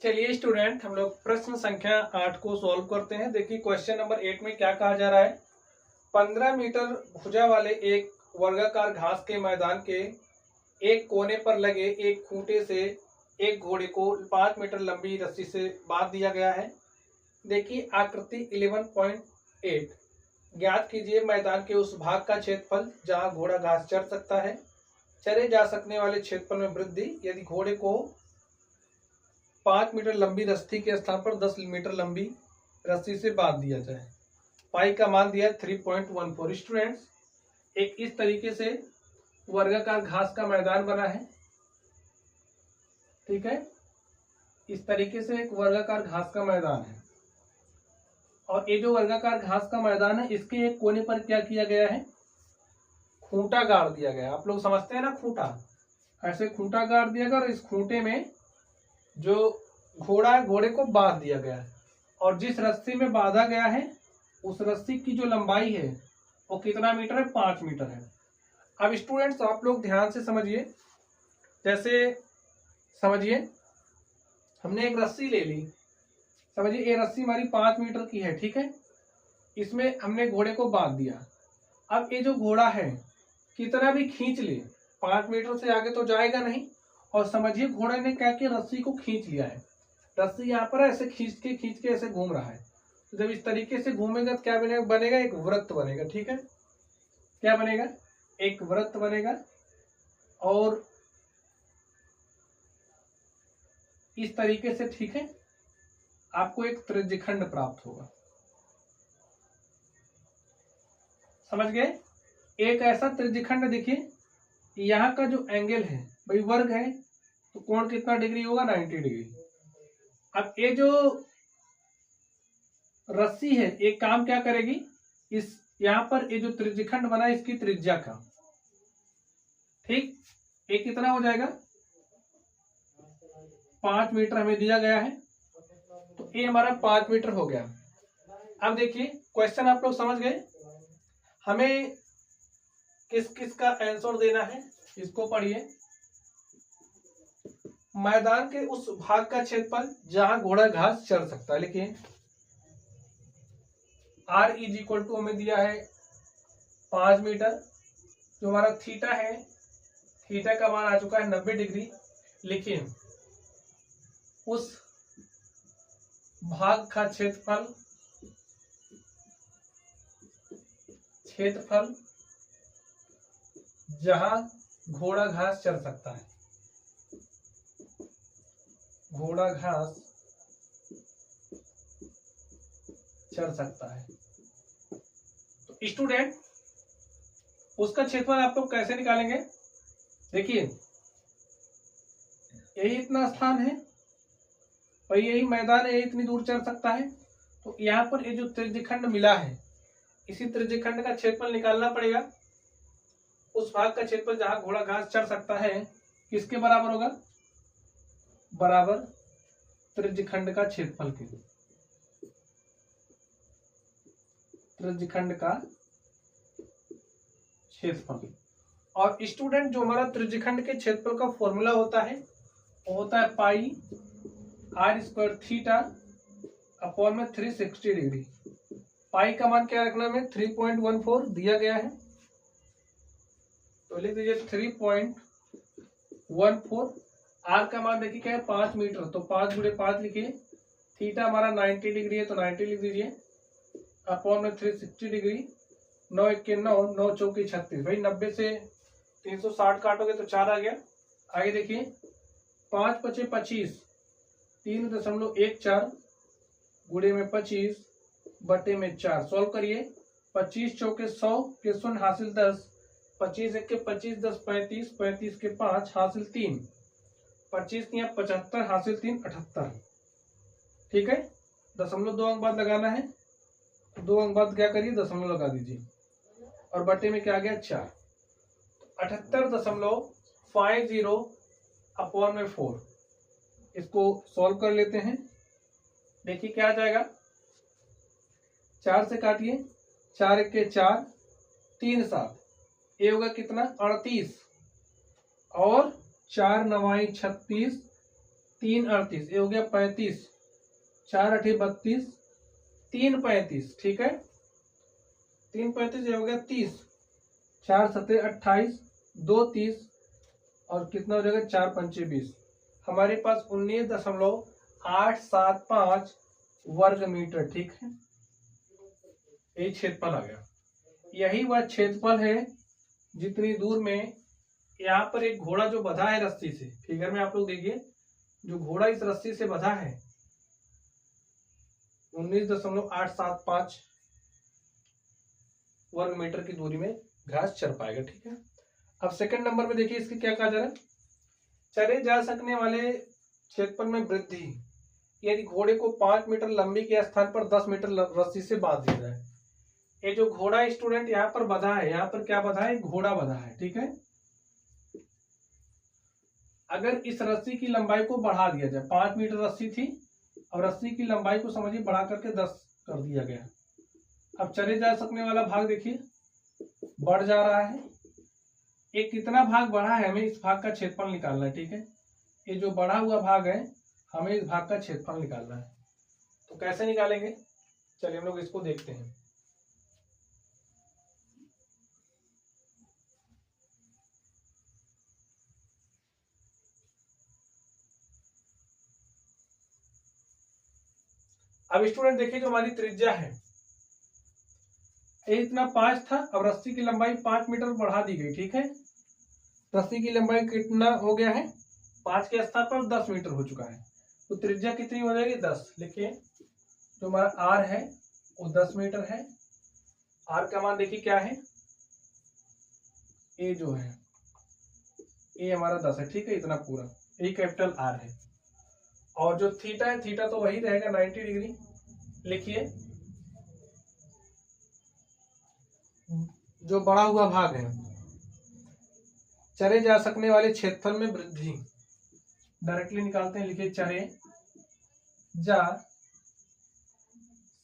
चलिए स्टूडेंट, हम लोग प्रश्न संख्या 8 को सॉल्व करते हैं। देखिए क्वेश्चन नंबर 8 में क्या कहा जा रहा है। 15 मीटर भुजा वाले एक वर्गाकार घास के मैदान के एक कोने पर लगे एक खूंटे से एक घोड़े को 5 मीटर लंबी रस्सी से बांध दिया गया है। देखिए आकृति 11.8। ज्ञात कीजिए मैदान के उस भाग का क्षेत्रफल जहां घोड़ा घास चर सकता है। चरे जा सकने वाले क्षेत्रफल में वृद्धि यदि घोड़े को 5 मीटर लंबी रस्सी के स्थान पर 10 मीटर लंबी रस्सी से बांध दिया जाए। पाई का मान दिया 3.14। स्टूडेंट्स, एक इस तरीके से वर्गाकार घास का मैदान बना है। ठीक है, इस तरीके से एक वर्गाकार घास का मैदान है और ये जो वर्गाकार घास का मैदान है इसके एक कोने पर क्या किया गया है, खूंटा गाड़ दिया गया। आप लोग समझते हैं ना, खूंटा, ऐसे खूंटा गाड़ दिया गया और इस खूंटे में जो घोड़ा है घोड़े को बांध दिया गया है और जिस रस्सी में बांधा गया है उस रस्सी की जो लंबाई है वो कितना मीटर है, 5 मीटर है। अब स्टूडेंट्स आप लोग ध्यान से समझिए। जैसे समझिए, हमने एक रस्सी ले ली। समझिए ये रस्सी हमारी 5 मीटर की है। ठीक है, इसमें हमने घोड़े को बांध दिया। अब ये जो घोड़ा है कितना भी खींच ले 5 मीटर से आगे तो जाएगा नहीं। और समझिए घोड़े ने क्या किया, रस्सी को खींच लिया है। रस्सी यहाँ पर ऐसे खींच के ऐसे घूम रहा है। तो जब इस तरीके से घूमेगा तो क्या बनेगा, एक वृत्त बनेगा। ठीक है, क्या बनेगा, एक वृत्त बनेगा और इस तरीके से, ठीक है, आपको एक त्रिज्यखंड प्राप्त होगा। समझ गए, एक ऐसा त्रिज्यखंड। देखिए यहाँ का जो एंगल है भाई वर्ग है तो कोण कितना डिग्री होगा, 90 डिग्री। अब ये जो रस्सी है एक काम क्या करेगी, इस यहाँ पर ये जो त्रिज्यखंड बना है इसकी त्रिज्या का, ठीक, ये कितना हो जाएगा, 5 मीटर हमें दिया गया है। तो ये हमारा 5 मीटर हो गया। अब देखिए क्वेश्चन आप लोग समझ गए। हमें किस किस का आंसर देना है, इसको पढ़िए। मैदान के उस भाग का क्षेत्रफल जहां घोड़ा घास चर सकता है। लिखिए R इज इक्वल टू हमें दिया है 5 मीटर। जो हमारा थीटा है, थीटा का मान आ चुका है 90 डिग्री। लिखिए उस भाग का क्षेत्रफल जहां घोड़ा घास चर सकता है। घोड़ा घास चर सकता है। तो स्टूडेंट उसका क्षेत्रफल आप लोग कैसे निकालेंगे। देखिए यही इतना स्थान है और यही मैदान है, इतनी दूर चल सकता है। तो यहाँ पर ये जो त्रिज्यखंड मिला है इसी त्रिज्यखंड का क्षेत्रफल निकालना पड़ेगा। उस भाग का क्षेत्रफल जहां घोड़ा घास चढ़ सकता है किसके बराबर होगा, बराबर त्रिज्यखंड का क्षेत्रफल के। त्रिज्यखंड का क्षेत्रफल। और स्टूडेंट जो हमारा त्रिज्यखंड के क्षेत्रफल का फॉर्मूला होता है वो होता है पाई r स्क्वायर थीटा अपॉन में 360 डिग्री। पाई का मान क्या रखना है, 3.14 दिया गया है तो लिख दीजिए 3.14। r का मान देखिए क्या है, 5 मीटर, तो 5 गुणे 5 लिखिए। थीटा हमारा 90 डिग्री है तो 90 लिख दीजिए अपॉन में 360 डिग्री। 9 1 के 9, 9 चौके 36। भाई 90 से 360 काटोगे तो 4 आ गया। आगे देखिए 5 पचे 25, 3.14 गुणे में 25 बटे में 4। सॉल्व करिए। 25 चौके 100 के 0 हासिल 10, 25 1 के 25, 10 35, 35 के 5 हासिल 3, 25 के 75 हासिल 3 78। ठीक है, 0.2 अंक बाद लगाना है, 2 अंक बाद क्या करिए, दशमलव लगा दीजिए और बटे में क्या आ गया 4। 78.50 अपॉन में 4। इसको सॉल्व कर लेते हैं। देखिए क्या आ जाएगा, 4 से काटिए, 4 1 के 4, 3 7, ये होगा कितना 38 और 4 9 36, 3 38, ये हो गया 35, 4 8 32, 3 35, ठीक है, 3 35, ये हो गया 30, 4 7 28, 2 30, और कितना हो जाएगा 4 5 20। हमारे पास 19.875 वर्ग मीटर, ठीक है, यही क्षेत्रफल आ गया। यही वह क्षेत्रफल है जितनी दूर में यहाँ पर एक घोड़ा जो बंधा है रस्सी से, फिगर में आप लोग देखिए, जो घोड़ा इस रस्सी से बंधा है 19.875 वर्ग मीटर की दूरी में घास चर पाएगा, ठीक है। अब सेकंड नंबर में देखिए, इसकी क्या कहा जा रहा है, चरे जा सकने वाले क्षेत्रफल में वृद्धि, यदि घोड़े को 5 मीटर लंबी के स्थान पर 10 मीटर रस्सी से बांध दिया जाए। ये जो घोड़ा स्टूडेंट यहाँ पर बंधा है, यहाँ पर क्या बंधा है, घोड़ा बंधा है, ठीक है। अगर इस रस्सी की लंबाई को बढ़ा दिया जाए, 5 मीटर रस्सी थी, और रस्सी की लंबाई को समझिए बढ़ा करके 10 कर दिया गया। अब चले जा सकने वाला भाग देखिए बढ़ जा रहा है। एक कितना भाग बढ़ा है, हमें इस भाग का क्षेत्रफल निकालना है, ठीक है। ये जो बढ़ा हुआ भाग है, हमें इस भाग का क्षेत्रफल निकालना है। तो कैसे निकालेंगे, चलिए हम लोग इसको देखते हैं। अब स्टूडेंट देखिए, जो हमारी त्रिज्या है ये इतना 5 था, अब रस्सी की लंबाई 5 मीटर बढ़ा दी गई, ठीक है। रस्सी की लंबाई कितना हो गया है, 5 के स्थान पर 10 मीटर हो चुका है, तो त्रिज्या कितनी हो जाएगी 10। लिखिए, जो हमारा आर है वो 10 मीटर है। आर का मान देखिए क्या है, ए जो है, ए हमारा 10 है, ठीक है, इतना पूरा, यही कैपिटल आर है। और जो थीटा है, थीटा तो वही रहेगा 90 डिग्री। लिखिए, जो बढ़ा हुआ भाग है, चरे जा सकने वाले क्षेत्रफल में वृद्धि, डायरेक्टली निकालते हैं। लिखिए, चरे जा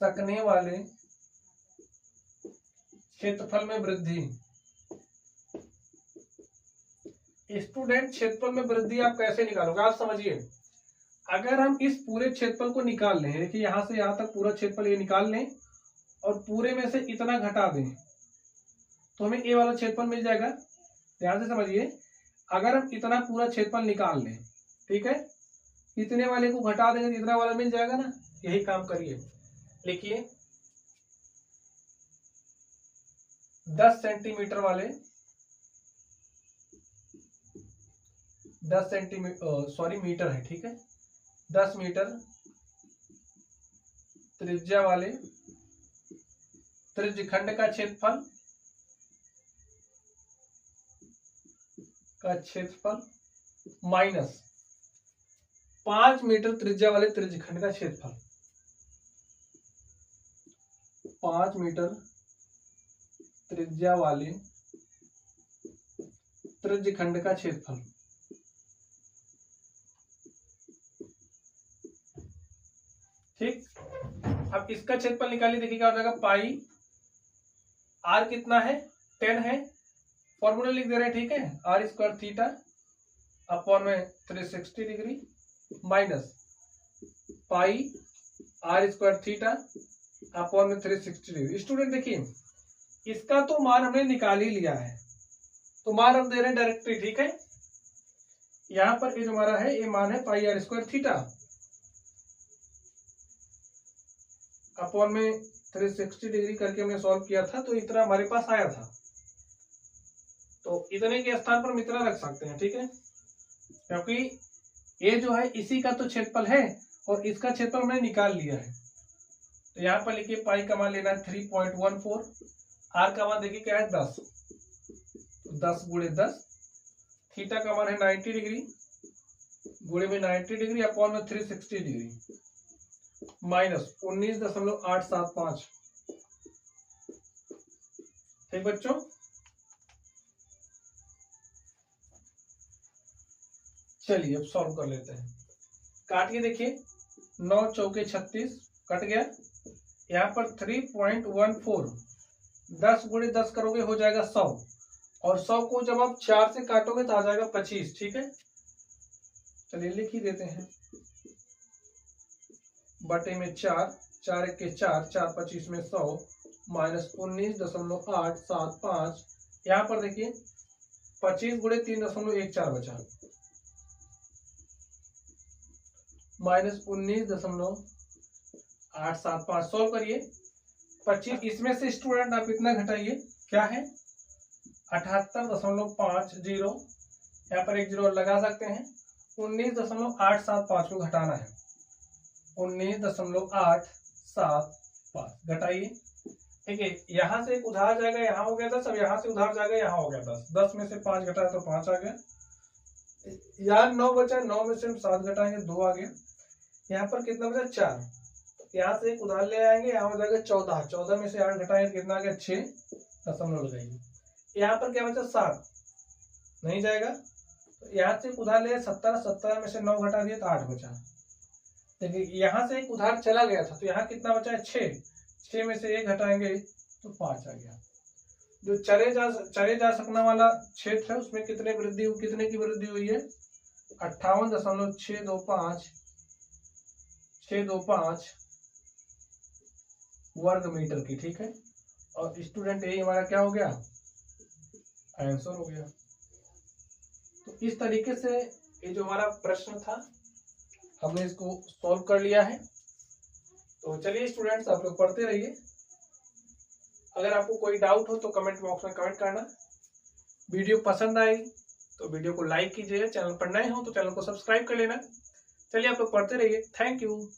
सकने वाले क्षेत्रफल में वृद्धि। स्टूडेंट, क्षेत्रफल में वृद्धि आप कैसे निकालोगे, आप समझिए, अगर हम इस पूरे क्षेत्रफल को निकाल लें, देखिए यहां से यहां तक पूरा क्षेत्रफल ये निकाल लें और पूरे में से इतना घटा दें, तो हमें ए वाला क्षेत्रफल मिल जाएगा। ध्यान से समझिए, अगर हम इतना पूरा क्षेत्रफल निकाल लें, ठीक है, इतने वाले को घटा देंगे तो इतना वाला मिल जाएगा ना, यही काम करिए। लिखिए, 10 सेंटीमीटर वाले, 10 सेंटीमीटर सॉरी मीटर है, ठीक है, 10 मीटर त्रिज्या वाले त्रिज्यखंड का क्षेत्रफल माइनस 5 मीटर त्रिज्या वाले त्रिज्यखंड का क्षेत्रफल, 5 मीटर त्रिज्या वाले त्रिज्यखंड का क्षेत्रफल। ठीक, अब इसका क्षेत्रफल निकालिए, देखिए क्या हो जाएगा, पाई आर कितना है, 10 है, फॉर्मूला लिख दे रहे हैं, ठीक है, आर स्क्वायर थीटा अपॉन में 360 degree minus pi R square theta upon में 360 डिग्री। स्टूडेंट देखिए, इसका तो मान हमने निकाल ही लिया है, तो मान हम दे रहे हैं डायरेक्टली, ठीक है। यहां पर ये जो हमारा है, ये मान है पाई आर स्क्वायर थीटा अपॉन में 360 डिग्री करके हमने सॉल्व किया था, तो इतना हमारे पास आया था, तो इतने के स्थान पर हम इतना रख सकते हैं, ठीक है, क्योंकि ये जो है इसी का तो क्षेत्रफल है और इसका क्षेत्रफल हमने निकाल लिया है। तो यहाँ पर लिखिए, पाई का मान लेना है 3.14, आर का मान देखिए क्या है 10, तो 10 गुणे 10, थीटा का मान है 90 डिग्री गुणे में 90 डिग्री अपॉन में 360 डिग्री माइनस 19.875। ठीक बच्चों, चलिए अब सॉल्व कर लेते हैं। काटिए, देखिए 9 चौके 36 कट गया, यहाँ पर 3.14 10 गुणे 10 करोगे हो जाएगा 100, और 100 को जब आप 4 से काटोगे तो आ जाएगा 25, ठीक है। चलिए लिख ही देते हैं। बटे में 4, 4 एक के 4, 4 25 में 100 माइनस 19.875। यहाँ पर देखिए 25 गुणे 3.14 बचा माइनस 19.875। सॉल्व करिए 25, इसमें से स्टूडेंट आप इतना घटाइए, क्या है 78.50। यहाँ पर एक जीरो लगा सकते हैं। 19.875 को घटाना है, 19.875 घटाइए। ठीक है, यहाँ से एक उधार जाएगा, यहाँ हो गया 10, अब यहाँ से उधार जाएगा, यहाँ हो गया 10। 10 में से 5 घटाया तो 5 आ गया। यहाँ 9 बचा, 9 में से हम 7 घटाएंगे 2 आ गया। यहाँ पर कितना बचा 4, यहाँ से एक उधार ले आएंगे, यहाँ हो जाएगा 14। 14 में से 8 घटाएंगे कितना आ गया 6 दशमलव लगाइए। यहाँ पर क्या बचा 7 नहीं जाएगा, तो यहाँ से उधार ले 17, 17 में से 9 घटा दिए तो 8 बचा। देखिए यहाँ से एक उधार चला गया था, तो यहाँ कितना बचा है 6, 6 में से 1 घटाएंगे तो 5 आ गया। जो चले जा सकने वाला क्षेत्र है उसमें कितने की वृद्धि हुई है 58.625 वर्ग मीटर की। ठीक है, और स्टूडेंट यही हमारा क्या हो गया आंसर हो गया। तो इस तरीके से ये जो हमारा प्रश्न था हमने इसको सॉल्व कर लिया है। तो चलिए स्टूडेंट्स आप लोग पढ़ते रहिए। अगर आपको कोई डाउट हो तो कमेंट बॉक्स में कमेंट करना। वीडियो पसंद आई तो वीडियो को लाइक कीजिए, चैनल पर नए हो तो चैनल को सब्सक्राइब कर लेना। चलिए आप लोग पढ़ते रहिए। Thank you.